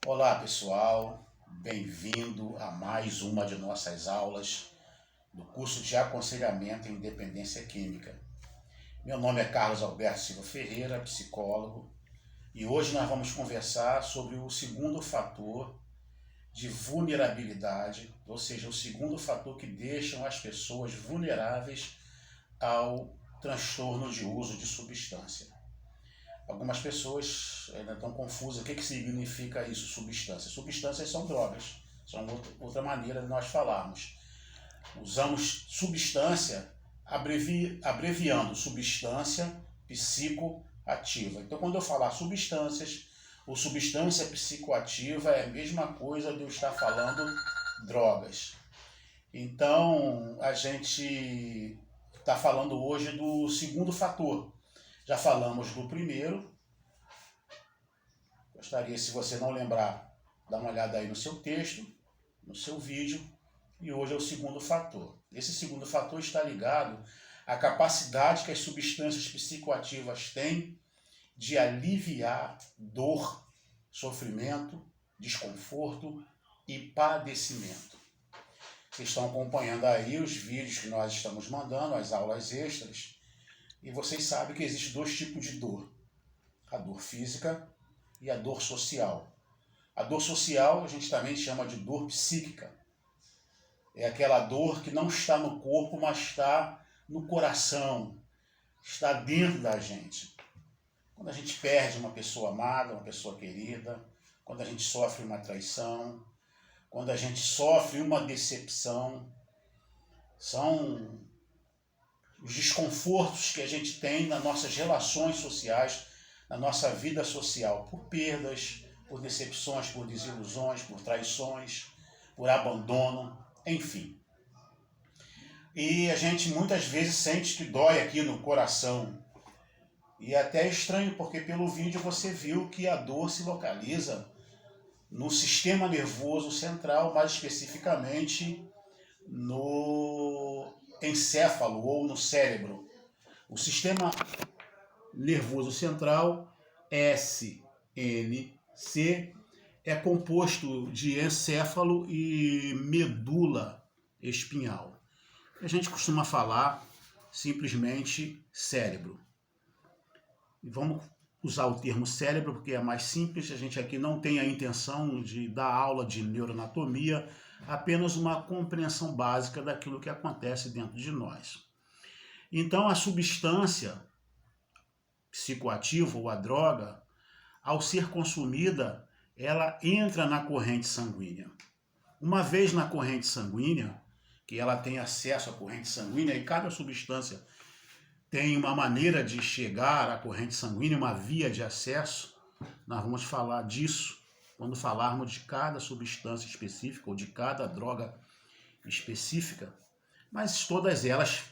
Olá pessoal, bem-vindo a mais uma de nossas aulas do curso de aconselhamento em independência química. Meu nome é Carlos Alberto Silva Ferreira, psicólogo, e hoje nós vamos conversar sobre o segundo fator de vulnerabilidade, ou seja, o segundo fator que deixa as pessoas vulneráveis ao transtorno de uso de substância. Algumas pessoas ainda estão confusas. O que significa isso, substância? Substâncias são drogas, são outra maneira de nós falarmos. Usamos substância abreviando substância psicoativa. Então, quando eu falar substâncias ou substância psicoativa, é a mesma coisa de eu estar falando drogas. Então, a gente está falando hoje do segundo fator. Já falamos do primeiro. Gostaria, se você não lembrar, dar uma olhada aí no seu texto, no seu vídeo. E hoje é o segundo fator. Esse segundo fator está ligado à capacidade que as substâncias psicoativas têm de aliviar dor, sofrimento, desconforto e padecimento. Vocês estão acompanhando aí os vídeos que nós estamos mandando, as aulas extras. E vocês sabem que existem dois tipos de dor. A dor física e a dor social. A dor social a gente também chama de dor psíquica. É aquela dor que não está no corpo, mas está no coração, está dentro da gente. Quando a gente perde uma pessoa amada, uma pessoa querida, quando a gente sofre uma traição, quando a gente sofre uma decepção, são os desconfortos que a gente tem nas nossas relações sociais, na nossa vida social, por perdas, por decepções, por desilusões, por traições, por abandono, enfim. E a gente muitas vezes sente que dói aqui no coração. E é até estranho, porque pelo vídeo você viu que a dor se localiza no sistema nervoso central, mais especificamente no encéfalo ou no cérebro. O sistema nervoso central, SNC, é composto de encéfalo e medula espinhal. A gente costuma falar simplesmente cérebro. E vamos usar o termo cérebro porque é mais simples. A gente aqui não tem a intenção de dar aula de neuroanatomia, apenas uma compreensão básica daquilo que acontece dentro de nós. Então, a substância psicoativa ou a droga, ao ser consumida, ela entra na corrente sanguínea. Uma vez na corrente sanguínea, que ela tem acesso à corrente sanguínea, e cada substância tem uma maneira de chegar à corrente sanguínea, uma via de acesso, nós vamos falar disso quando falarmos de cada substância específica ou de cada droga específica, mas todas elas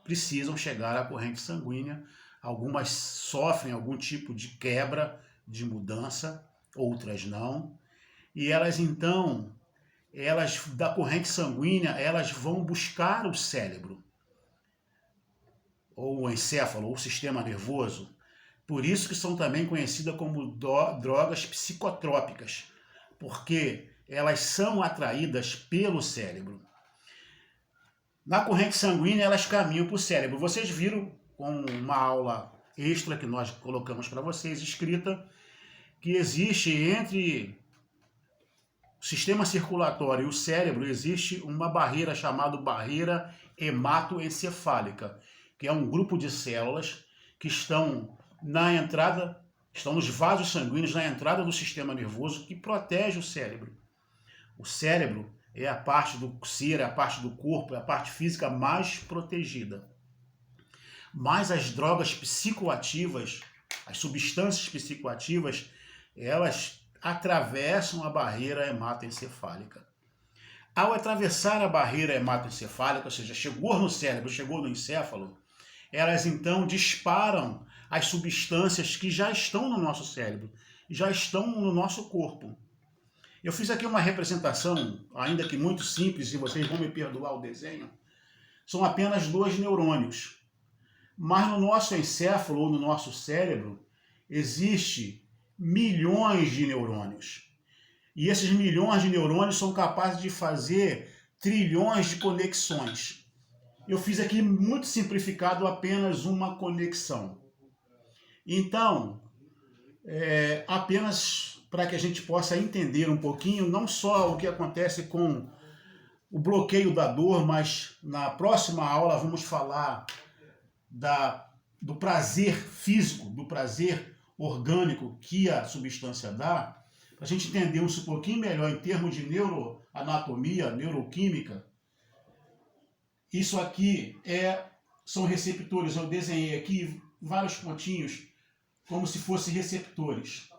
precisam chegar à corrente sanguínea. Algumas sofrem algum tipo de quebra, de mudança, outras não. E elas então, da corrente sanguínea, elas vão buscar o cérebro, ou o encéfalo, ou o sistema nervoso. Por isso que são também conhecidas como drogas psicotrópicas, porque elas são atraídas pelo cérebro. Na corrente sanguínea, elas caminham para o cérebro. Vocês viram com uma aula extra que nós colocamos para vocês, escrita, que existe entre o sistema circulatório e o cérebro, existe uma barreira chamada barreira hematoencefálica, que é um grupo de células que estão na entrada, estão nos vasos sanguíneos na entrada do sistema nervoso, que protege o cérebro. O cérebro é a parte do ser, é a parte do corpo, é a parte física mais protegida. Mas as drogas psicoativas, as substâncias psicoativas, elas atravessam a barreira hematoencefálica. Ao atravessar a barreira hematoencefálica, ou seja, chegou no cérebro, chegou no encéfalo, elas então disparam as substâncias que já estão no nosso cérebro, já estão no nosso corpo. Eu fiz aqui uma representação, ainda que muito simples, e vocês vão me perdoar o desenho. São apenas 2 neurônios. Mas no nosso encéfalo ou no nosso cérebro, existe milhões de neurônios. E esses milhões de neurônios são capazes de fazer trilhões de conexões. Eu fiz aqui muito simplificado apenas uma conexão. Então, apenas para que a gente possa entender um pouquinho, não só o que acontece com o bloqueio da dor, mas na próxima aula vamos falar do prazer físico, do prazer orgânico que a substância dá, para a gente entender um pouquinho melhor em termos de neuroanatomia, neuroquímica. Isso aqui são receptores. Eu desenhei aqui vários pontinhos como se fossem receptores.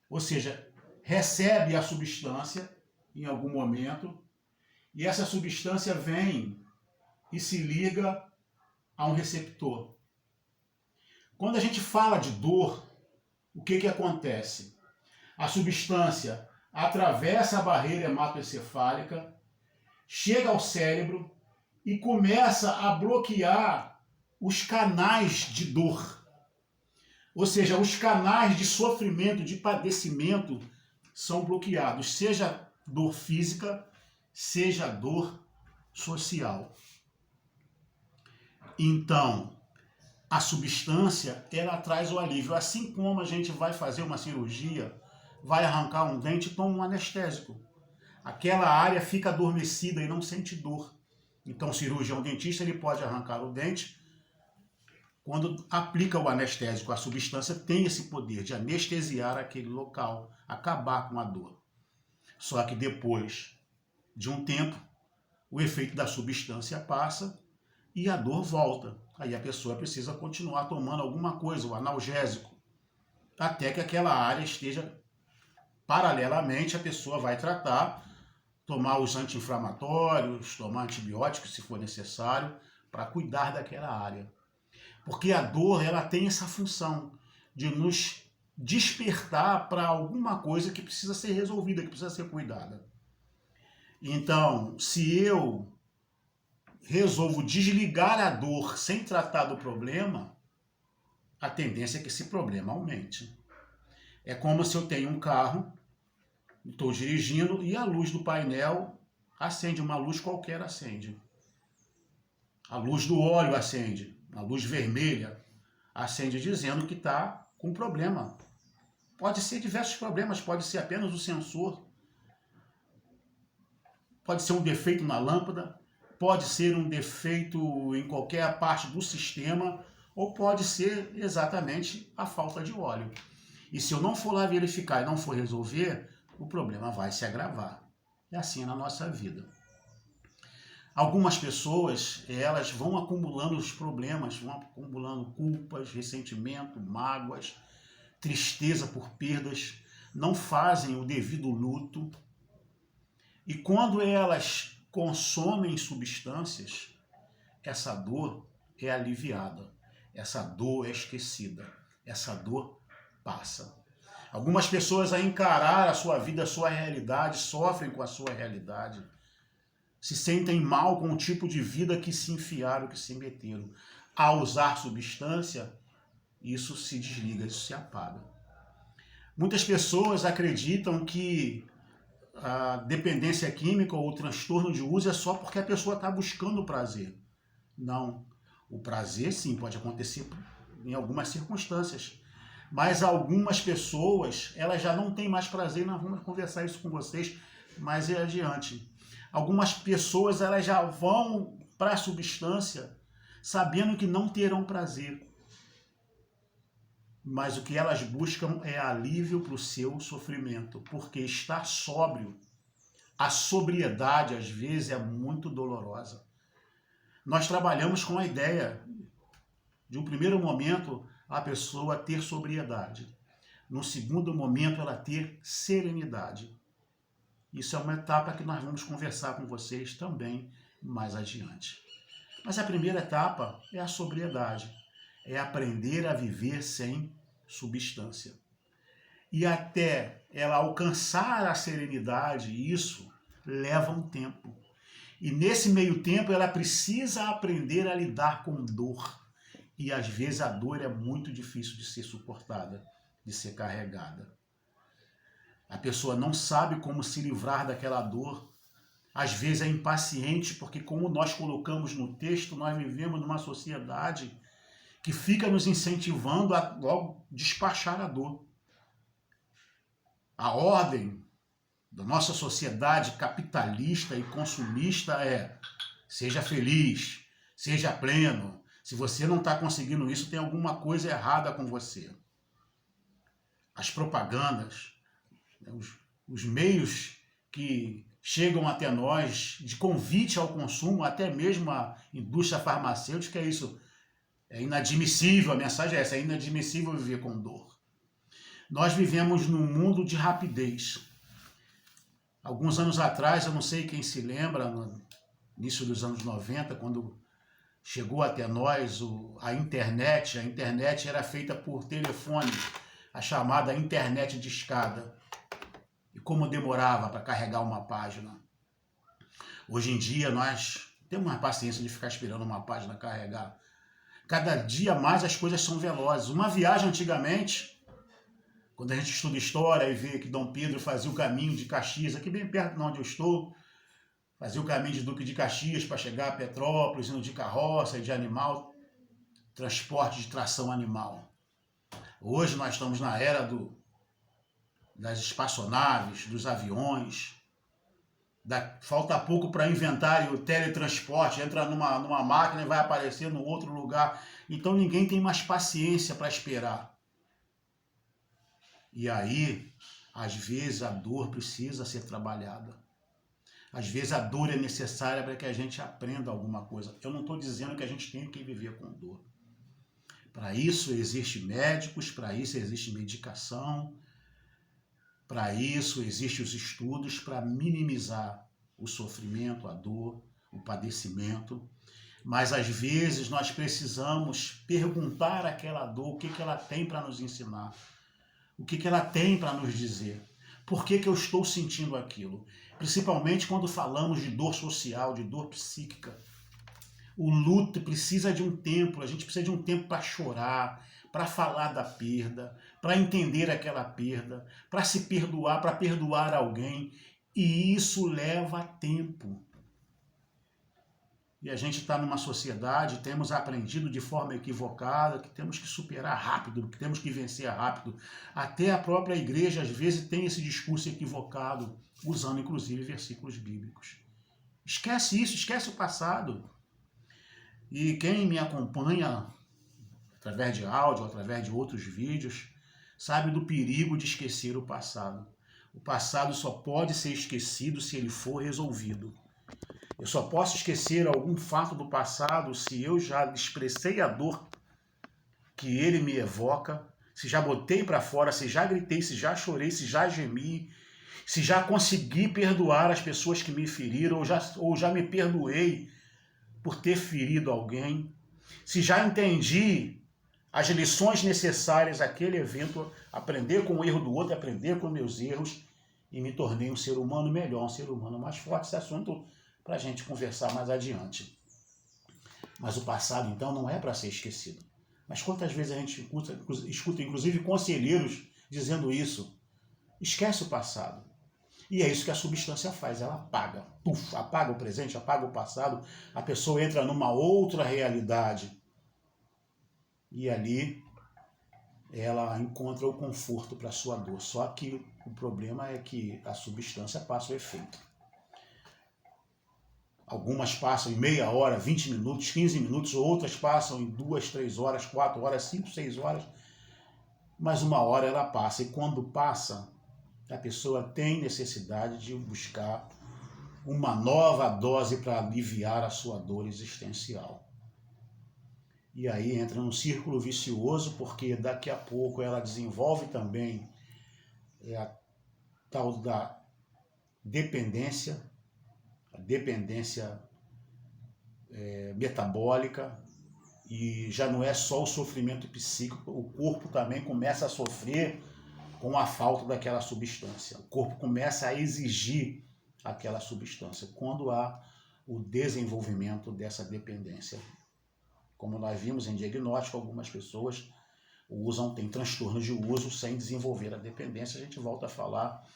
Ou seja, recebe a substância em algum momento e essa substância vem e se liga a um receptor. Quando a gente fala de dor, o que acontece? A substância atravessa a barreira hematoencefálica, chega ao cérebro e começa a bloquear os canais de dor. Ou seja, os canais de sofrimento, de padecimento são bloqueados, seja dor física, seja dor social. Então, a substância, ela traz o alívio. Assim como a gente vai fazer uma cirurgia, vai arrancar um dente e toma um anestésico. Aquela área fica adormecida e não sente dor. Então, o cirurgião dentista ele pode arrancar o dente. Quando aplica o anestésico, a substância tem esse poder de anestesiar aquele local, acabar com a dor. Só que depois de um tempo, o efeito da substância passa e a dor volta. Aí a pessoa precisa continuar tomando alguma coisa, o analgésico, até que aquela área esteja paralelamente, a pessoa vai tratar, tomar os anti-inflamatórios, tomar antibióticos se for necessário, para cuidar daquela área. Porque a dor, ela tem essa função de nos despertar para alguma coisa que precisa ser resolvida, que precisa ser cuidada. Então, se eu resolvo desligar a dor sem tratar do problema, a tendência é que esse problema aumente. É como se eu tenho um carro, estou dirigindo e a luz do painel acende, uma luz qualquer acende. A luz do óleo acende, a luz vermelha acende dizendo que está com problema. Pode ser diversos problemas, pode ser apenas o sensor, pode ser um defeito na lâmpada, pode ser um defeito em qualquer parte do sistema, ou pode ser exatamente a falta de óleo. E se eu não for lá verificar e não for resolver, o problema vai se agravar. É assim na nossa vida. Algumas pessoas, elas vão acumulando os problemas, vão acumulando culpas, ressentimento, mágoas, tristeza por perdas, não fazem o devido luto. E quando elas consomem substâncias, essa dor é aliviada, essa dor é esquecida, essa dor passa. Algumas pessoas, a encarar a sua vida, a sua realidade, sofrem com a sua realidade, se sentem mal com o tipo de vida que se enfiaram, que se meteram. Ao usar substância, isso se desliga, isso se apaga. Muitas pessoas acreditam que a dependência química ou o transtorno de uso é só porque a pessoa está buscando prazer. Não. O prazer, sim, pode acontecer em algumas circunstâncias. Mas algumas pessoas, elas já não têm mais prazer. Nós vamos conversar isso com vocês mais adiante. Algumas pessoas, elas já vão para a substância sabendo que não terão prazer. Mas o que elas buscam é alívio para o seu sofrimento, porque estar sóbrio, a sobriedade às vezes é muito dolorosa. Nós trabalhamos com a ideia de um primeiro momento a pessoa ter sobriedade, no segundo momento ela ter serenidade. Isso é uma etapa que nós vamos conversar com vocês também mais adiante. Mas a primeira etapa é a sobriedade. É aprender a viver sem substância. E até ela alcançar a serenidade, isso leva um tempo. E nesse meio tempo ela precisa aprender a lidar com dor. E às vezes a dor é muito difícil de ser suportada, de ser carregada. A pessoa não sabe como se livrar daquela dor. Às vezes é impaciente, porque como nós colocamos no texto, nós vivemos numa sociedade que fica nos incentivando a logo despachar a dor. A ordem da nossa sociedade capitalista e consumista é: seja feliz, seja pleno. Se você não está conseguindo isso, tem alguma coisa errada com você. As propagandas, os meios que chegam até nós de convite ao consumo, até mesmo a indústria farmacêutica, é isso. É inadmissível, a mensagem é essa: é inadmissível viver com dor. Nós vivemos num mundo de rapidez. Alguns anos atrás, eu não sei quem se lembra, no início dos anos 90, quando chegou até nós a internet era feita por telefone, a chamada internet de escada. E como demorava para carregar uma página. Hoje em dia nós temos mais paciência de ficar esperando uma página carregar. Cada dia mais as coisas são velozes. Uma viagem antigamente, quando a gente estuda história e vê que Dom Pedro fazia o caminho de Caxias, aqui bem perto de onde eu estou, fazia o caminho de Duque de Caxias para chegar a Petrópolis, indo de carroça e de animal, transporte de tração animal. Hoje nós estamos na era das espaçonaves, dos aviões. Falta pouco para inventar o teletransporte, entra numa máquina e vai aparecer no outro lugar. Então ninguém tem mais paciência para esperar. E aí, às vezes, a dor precisa ser trabalhada. Às vezes a dor é necessária para que a gente aprenda alguma coisa. Eu não estou dizendo que a gente tem que viver com dor. Para isso existem médicos, para isso existe medicação, para isso existem os estudos para minimizar o sofrimento, a dor, o padecimento. Mas às vezes nós precisamos perguntar àquela dor o que ela tem para nos ensinar, o que ela tem para nos dizer, por que eu estou sentindo aquilo. Principalmente quando falamos de dor social, de dor psíquica. O luto precisa de um tempo, a gente precisa de um tempo para chorar, para falar da perda, para entender aquela perda, para se perdoar, para perdoar alguém. E isso leva tempo. E a gente está numa sociedade, temos aprendido de forma equivocada que temos que superar rápido, que temos que vencer rápido. Até a própria igreja, às vezes, tem esse discurso equivocado, usando inclusive versículos bíblicos. Esquece isso, esquece o passado. E quem me acompanha através de áudio, através de outros vídeos, sabe do perigo de esquecer o passado. O passado só pode ser esquecido se ele for resolvido. Eu só posso esquecer algum fato do passado se eu já expressei a dor que ele me evoca, se já botei para fora, se já gritei, se já chorei, se já gemi, se já consegui perdoar as pessoas que me feriram, ou já me perdoei por ter ferido alguém, se já entendi as lições necessárias àquele evento, aprender com o erro do outro, aprender com meus erros, e me tornei um ser humano melhor, um ser humano mais forte. Esse assunto para a gente conversar mais adiante. Mas o passado, então, não é para ser esquecido. Mas quantas vezes a gente escuta inclusive, conselheiros dizendo isso? Esquece o passado. E é isso que a substância faz, ela apaga. Puf, apaga o presente, apaga o passado, a pessoa entra numa outra realidade. E ali ela encontra o conforto para a sua dor. Só que o problema é que a substância passa o efeito. Algumas passam em meia hora, 20 minutos, 15 minutos, outras passam em 2, 3 horas, 4 horas, 5, 6 horas. Mas uma hora ela passa. E quando passa, a pessoa tem necessidade de buscar uma nova dose para aliviar a sua dor existencial. E aí entra num círculo vicioso, porque daqui a pouco ela desenvolve também a tal da dependência, a dependência metabólica, e já não é só o sofrimento psíquico, o corpo também começa a sofrer com a falta daquela substância. O corpo começa a exigir aquela substância, quando há o desenvolvimento dessa dependência. Como nós vimos em diagnóstico, algumas pessoas usam, têm transtorno de uso sem desenvolver a dependência. A gente volta a falar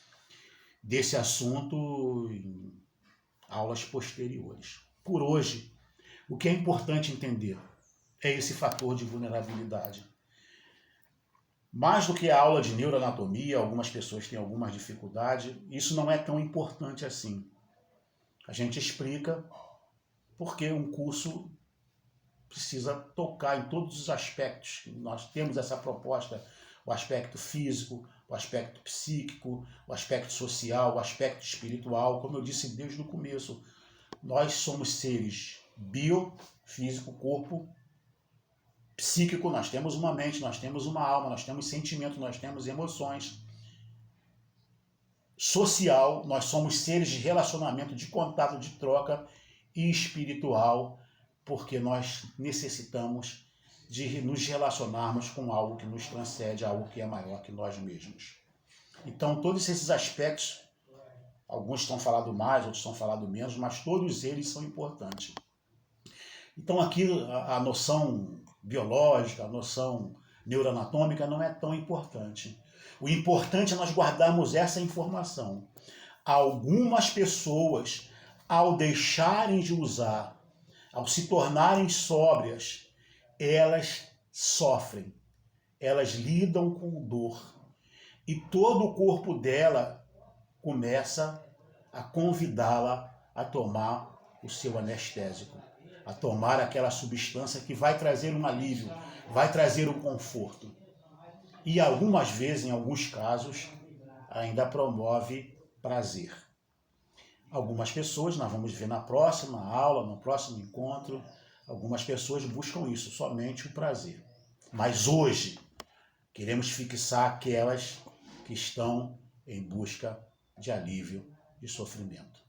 desse assunto em aulas posteriores. Por hoje, o que é importante entender é esse fator de vulnerabilidade. Mais do que a aula de neuroanatomia, algumas pessoas têm algumas dificuldades, isso não é tão importante assim. A gente explica porque um curso precisa tocar em todos os aspectos. Nós temos essa proposta, o aspecto físico, o aspecto psíquico, o aspecto social, o aspecto espiritual. Como eu disse desde o começo, nós somos seres biofísico, corpo, psíquico, nós temos uma mente, nós temos uma alma, nós temos sentimento, nós temos emoções. Social, nós somos seres de relacionamento, de contato, de troca, e espiritual, porque nós necessitamos de nos relacionarmos com algo que nos transcende, algo que é maior que nós mesmos. Então, todos esses aspectos, alguns estão falando mais, outros estão falando menos, mas todos eles são importantes. Então, aqui a noção biológica, a noção neuroanatômica não é tão importante. O importante é nós guardarmos essa informação. Algumas pessoas, ao deixarem de usar, ao se tornarem sóbrias, elas sofrem, elas lidam com dor. E todo o corpo dela começa a convidá-la a tomar o seu anestésico, a tomar aquela substância que vai trazer um alívio, vai trazer um conforto. E algumas vezes, em alguns casos, ainda promove prazer. Algumas pessoas, nós vamos ver na próxima aula, no próximo encontro, algumas pessoas buscam isso, somente o prazer. Mas hoje, queremos fixar aquelas que estão em busca de alívio de sofrimento.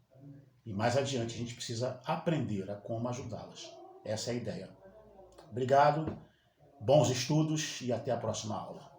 E mais adiante a gente precisa aprender a como ajudá-las. Essa é a ideia. Obrigado, bons estudos e até a próxima aula.